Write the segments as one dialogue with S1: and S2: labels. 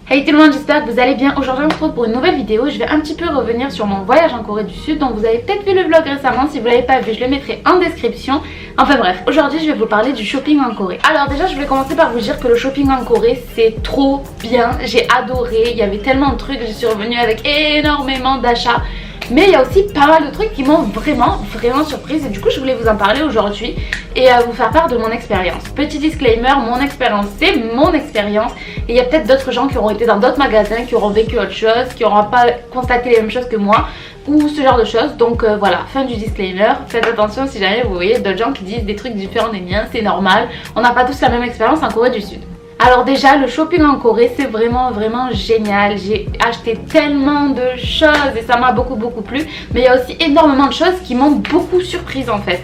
S1: Hey tout le monde, j'espère que vous allez bien. Aujourd'hui on se retrouve pour une nouvelle vidéo. Je vais un petit peu revenir sur mon voyage en Corée du Sud. Donc vous avez peut-être vu le vlog récemment. Si vous l'avez pas vu, je le mettrai en description. Enfin bref, aujourd'hui je vais vous parler du shopping en Corée. Alors déjà je vais commencer par vous dire que le shopping en Corée c'est trop bien. J'ai adoré, il y avait tellement de trucs. Je suis revenue avec énormément d'achats. Mais il y a aussi pas mal de trucs qui m'ont vraiment surprise et du coup je voulais vous en parler aujourd'hui et vous faire part de mon expérience. Petit disclaimer, mon expérience c'est mon expérience et il y a peut-être d'autres gens qui auront été dans d'autres magasins, qui auront vécu autre chose, qui n'auront pas constaté les mêmes choses que moi ou ce genre de choses. Donc voilà, fin du disclaimer. Faites attention si jamais vous voyez d'autres gens qui disent des trucs différents des miens, c'est normal. On n'a pas tous la même expérience en Corée du Sud. Alors déjà le shopping en Corée c'est vraiment génial. J'ai acheté tellement de choses et ça m'a beaucoup plu. Mais il y a aussi énormément de choses qui m'ont beaucoup surprise en fait.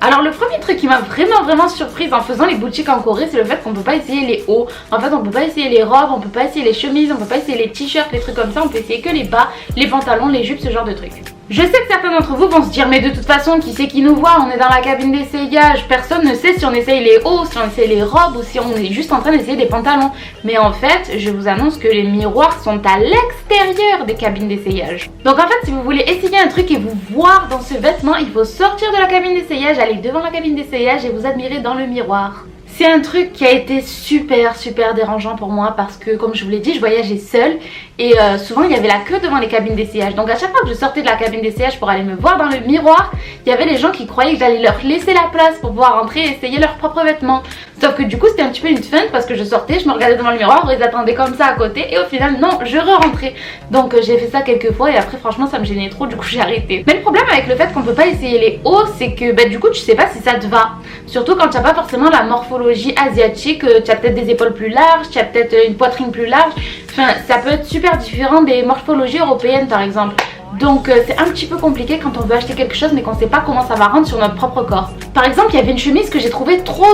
S1: Alors le premier truc qui m'a vraiment surprise en faisant les boutiques en Corée, c'est le fait qu'on peut pas essayer les hauts. En fait on peut pas essayer les robes, on peut pas essayer les chemises, on peut pas essayer les t-shirts, les trucs comme ça. On peut essayer que les bas, les pantalons, les jupes, ce genre de trucs. Je sais que certains d'entre vous vont se dire mais de toute façon qui c'est qui nous voit, on est dans la cabine d'essayage, personne ne sait si on essaye les hauts, si on essaye les robes ou si on est juste en train d'essayer des pantalons. Mais en fait je vous annonce que les miroirs sont à l'extérieur des cabines d'essayage. Donc en fait si vous voulez essayer un truc et vous voir dans ce vêtement, il faut sortir de la cabine d'essayage, aller devant la cabine d'essayage et vous admirer dans le miroir. C'est un truc qui a été super dérangeant pour moi parce que comme je vous l'ai dit je voyageais seule et souvent il y avait la queue devant les cabines d'essayage. Donc à chaque fois que je sortais de la cabine d'essayage pour aller me voir dans le miroir, il y avait les gens qui croyaient que j'allais leur laisser la place pour pouvoir rentrer et essayer leurs propres vêtements. Sauf que du coup c'était un petit peu une feinte parce que je sortais, je me regardais devant le miroir, ils attendaient comme ça à côté et au final non, je re-rentrais. Donc j'ai fait ça quelques fois et après franchement ça me gênait trop, du coup j'ai arrêté. Mais le problème avec le fait qu'on peut pas essayer les hauts, c'est que du coup tu sais pas si ça te va. Surtout quand tu n'as pas forcément la morphologie asiatique, tu as peut-être des épaules plus larges, tu as peut-être une poitrine plus large. Enfin ça peut être super différent des morphologies européennes par exemple. Donc c'est un petit peu compliqué quand on veut acheter quelque chose mais qu'on sait pas comment ça va rendre sur notre propre corps. Par exemple il y avait une chemise que j'ai trouvée trop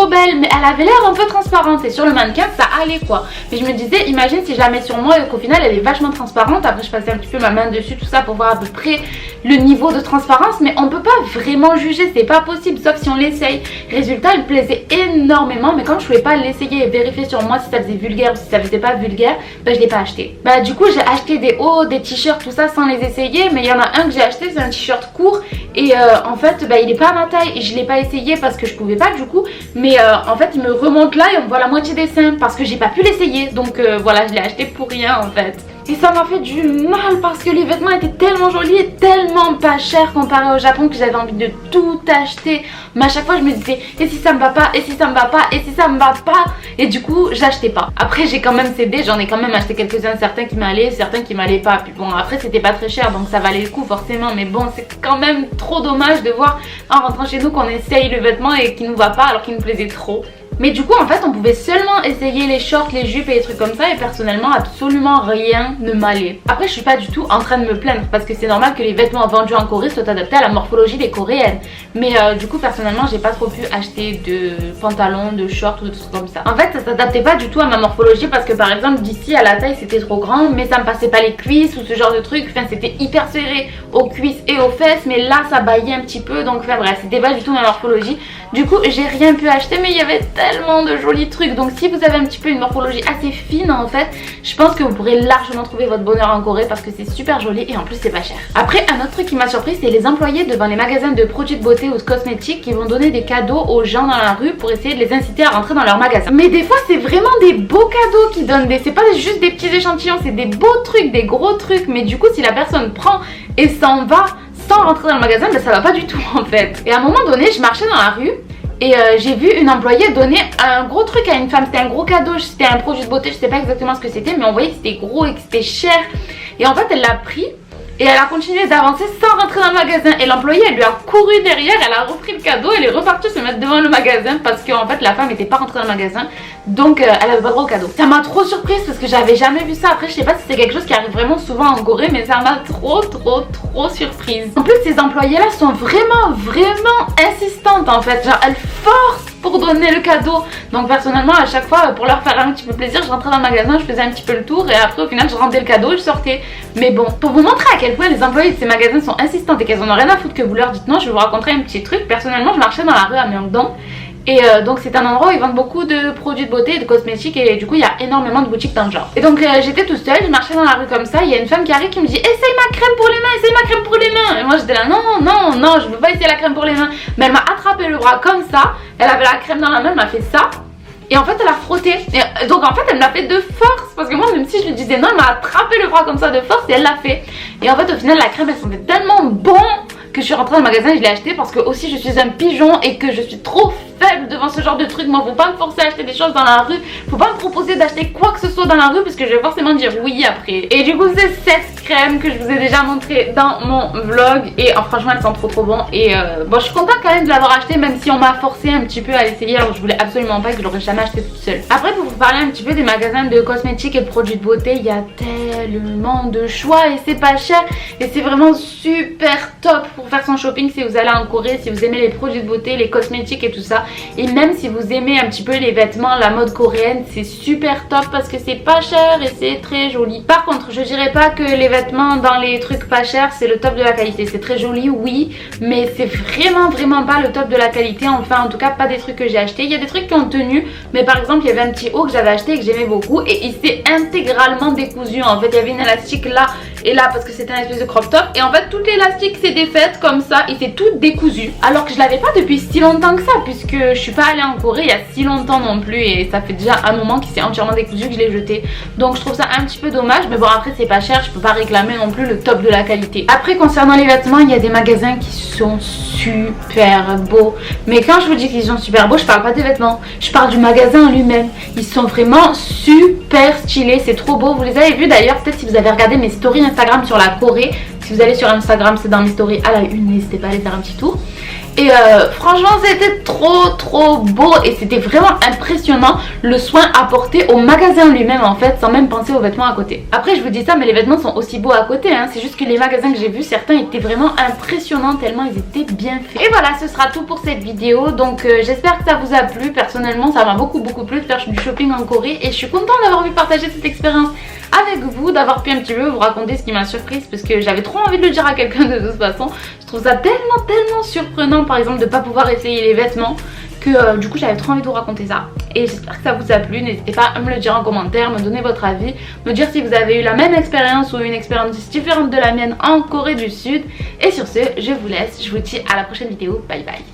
S1: belle mais elle avait l'air un peu transparente et sur le mannequin ça allait quoi. Mais je me disais imagine si je la mets sur moi et qu'au final elle est vachement transparente. Après je passais un petit peu ma main dessus tout ça pour voir à peu près le niveau de transparence mais on peut pas vraiment juger, c'est pas possible sauf si on l'essaye. Résultat il me plaisait énormément mais comme je pouvais pas l'essayer et vérifier sur moi si ça faisait vulgaire ou si ça faisait pas vulgaire, je l'ai pas acheté. Du coup j'ai acheté des hauts, des t-shirts tout ça sans les essayer, mais il y en a un que j'ai acheté, c'est un t-shirt court et en fait il est pas à ma taille et je l'ai pas essayé parce que je pouvais pas du coup, mais en fait il me remonte là et on voit la moitié des seins parce que j'ai pas pu l'essayer, donc voilà je l'ai acheté pour rien en fait. Et ça m'a fait du mal parce que les vêtements étaient tellement jolis et tellement pas chers comparé au Japon que j'avais envie de tout acheter. Mais à chaque fois je me disais et si ça me va pas, et si ça me va pas, et si ça me va pas. Et du coup j'achetais pas. Après j'ai quand même cédé, j'en ai quand même acheté quelques-uns, certains qui m'allaient, certains qui m'allaient pas. Puis bon après c'était pas très cher donc ça valait le coup forcément. Mais bon c'est quand même trop dommage de voir en rentrant chez nous qu'on essaye le vêtement et qu'il nous va pas alors qu'il nous plaisait trop. Mais du coup en fait on pouvait seulement essayer les shorts, les jupes et les trucs comme ça et personnellement absolument rien ne m'allait. Après je suis pas du tout en train de me plaindre parce que c'est normal que les vêtements vendus en Corée soient adaptés à la morphologie des coréennes. Mais du coup personnellement j'ai pas trop pu acheter de pantalons, de shorts ou de trucs comme ça. En fait ça s'adaptait pas du tout à ma morphologie parce que par exemple d'ici à la taille c'était trop grand mais ça me passait pas les cuisses ou ce genre de trucs. Enfin c'était hyper serré aux cuisses et aux fesses mais là ça baillait un petit peu donc enfin bref c'était pas du tout ma morphologie. Du coup j'ai rien pu acheter mais il y avait tellement de jolis trucs. Donc si vous avez un petit peu une morphologie assez fine en fait, je pense que vous pourrez largement trouver votre bonheur en Corée parce que c'est super joli et en plus c'est pas cher. Après un autre truc qui m'a surpris c'est les employés devant les magasins de produits de beauté ou de cosmétiques qui vont donner des cadeaux aux gens dans la rue pour essayer de les inciter à rentrer dans leur magasin. Mais des fois c'est vraiment des beaux cadeaux qui donnent, c'est pas juste des petits échantillons, c'est des beaux trucs, des gros trucs. Mais du coup si la personne prend et s'en va sans rentrer dans le magasin, ça va pas du tout en fait. Et à un moment donné je marchais dans la rue et j'ai vu une employée donner un gros truc à une femme. C'était un gros cadeau, c'était un produit de beauté, je sais pas exactement ce que c'était, mais on voyait que c'était gros et que c'était cher. Et en fait elle l'a pris et elle a continué d'avancer sans rentrer dans le magasin. Et l'employée elle lui a couru derrière, elle a repris le cadeau, elle est repartie se mettre devant le magasin parce qu'en fait la femme n'était pas rentrée dans le magasin. Donc elle avait pas droit au cadeau. Ça m'a trop surprise parce que j'avais jamais vu ça. Après je sais pas si c'est quelque chose qui arrive vraiment souvent en Corée mais ça m'a trop surprise. En plus ces employées là sont vraiment insistantes en fait. Genre elles forcent pour donner le cadeau. Donc personnellement à chaque fois pour leur faire un petit peu plaisir je rentrais dans le magasin, je faisais un petit peu le tour et après au final je rendais le cadeau et je sortais. Mais bon pour vous montrer à quel point les employés de ces magasins sont insistantes et qu'elles en ont rien à foutre que vous leur dites non, je vais vous raconter un petit truc. Personnellement je marchais dans la rue à Myeongdong Et donc c'est un endroit où ils vendent beaucoup de produits de beauté et de cosmétiques, et du coup il y a énormément de boutiques dans le genre. Et donc j'étais toute seule, je marchais dans la rue comme ça, il y a une femme qui arrive qui me dit essaye ma crème pour les mains, essaye ma crème pour les mains. Et moi j'étais là non, je veux pas essayer la crème pour les mains. Mais elle m'a attrapé le bras comme ça, elle avait la crème dans la main, elle m'a fait ça. Et en fait elle a frotté, et donc en fait elle me l'a fait de force, parce que moi même si je lui disais non, elle m'a attrapé le bras comme ça de force et elle l'a fait. Et en fait au final la crème elle sentait tellement bon que je suis rentrée dans le magasin et je l'ai acheté, parce que aussi je suis un pigeon et que je suis trop faible devant ce genre de truc. Moi faut pas me forcer à acheter des choses dans la rue, faut pas me proposer d'acheter quoi que ce soit dans la rue parce que je vais forcément dire oui après. Et du coup c'est cette crème que je vous ai déjà montré dans mon vlog, et franchement elle sent trop bon. Et bon je suis contente quand même de l'avoir acheté, même si on m'a forcé un petit peu à l'essayer, alors je voulais absolument pas, que je l'aurais jamais acheté toute seule. Après pour vous parler un petit peu des magasins de cosmétiques et de produits de beauté, il y a tellement de choix et c'est pas cher, et c'est vraiment super top pour faire son shopping si vous allez en Corée, si vous aimez les produits de beauté, les cosmétiques et tout ça. Et même si vous aimez un petit peu les vêtements, la mode coréenne, c'est super top parce que c'est pas cher et c'est très joli. Par contre je dirais pas que les vêtements dans les trucs pas chers c'est le top de la qualité. C'est très joli oui, mais c'est vraiment pas le top de la qualité. Enfin en tout cas pas des trucs que j'ai acheté. Il y a des trucs qui ont tenu, mais par exemple il y avait un petit haut que j'avais acheté et que j'aimais beaucoup, et il s'est intégralement décousu. En fait il y avait une élastique là et là parce que c'était un espèce de crop top, et en fait toute l'élastique s'est défaite comme ça, il s'est tout décousu, alors que je l'avais pas depuis si longtemps que ça, puisque je suis pas allée en Corée il y a si longtemps non plus, et ça fait déjà un moment qu'il s'est entièrement décousu que je l'ai jeté. Donc je trouve ça un petit peu dommage, mais bon après c'est pas cher, je peux pas réclamer non plus le top de la qualité. Après concernant les vêtements, il y a des magasins qui sont super beaux, mais quand je vous dis qu'ils sont super beaux, je parle pas des vêtements, je parle du magasin en lui-même. Ils sont vraiment super stylés, c'est trop beau. Vous les avez vus d'ailleurs, peut-être si vous avez regardé mes stories Instagram sur la Corée. Si vous allez sur Instagram, c'est dans mes stories à la une, n'hésitez pas à aller faire un petit tour. Et franchement c'était trop beau, et c'était vraiment impressionnant le soin apporté au magasin lui-même en fait, sans même penser aux vêtements à côté. Après je vous dis ça, mais les vêtements sont aussi beaux à côté hein. C'est juste que les magasins que j'ai vus, certains étaient vraiment impressionnants tellement ils étaient bien faits. Et voilà, ce sera tout pour cette vidéo. Donc j'espère que ça vous a plu. Personnellement ça m'a beaucoup plu de faire du shopping en Corée, et je suis contente d'avoir pu partager cette expérience avec vous, d'avoir pu un petit peu vous raconter ce qui m'a surprise, parce que j'avais trop envie de le dire à quelqu'un de toute façon. Je trouve ça tellement surprenant par exemple de pas pouvoir essayer les vêtements, que du coup j'avais trop envie de vous raconter ça. Et j'espère que ça vous a plu. N'hésitez pas à me le dire en commentaire, me donner votre avis, me dire si vous avez eu la même expérience ou une expérience différente de la mienne en Corée du Sud. Et sur ce, je vous laisse, je vous dis à la prochaine vidéo, bye bye.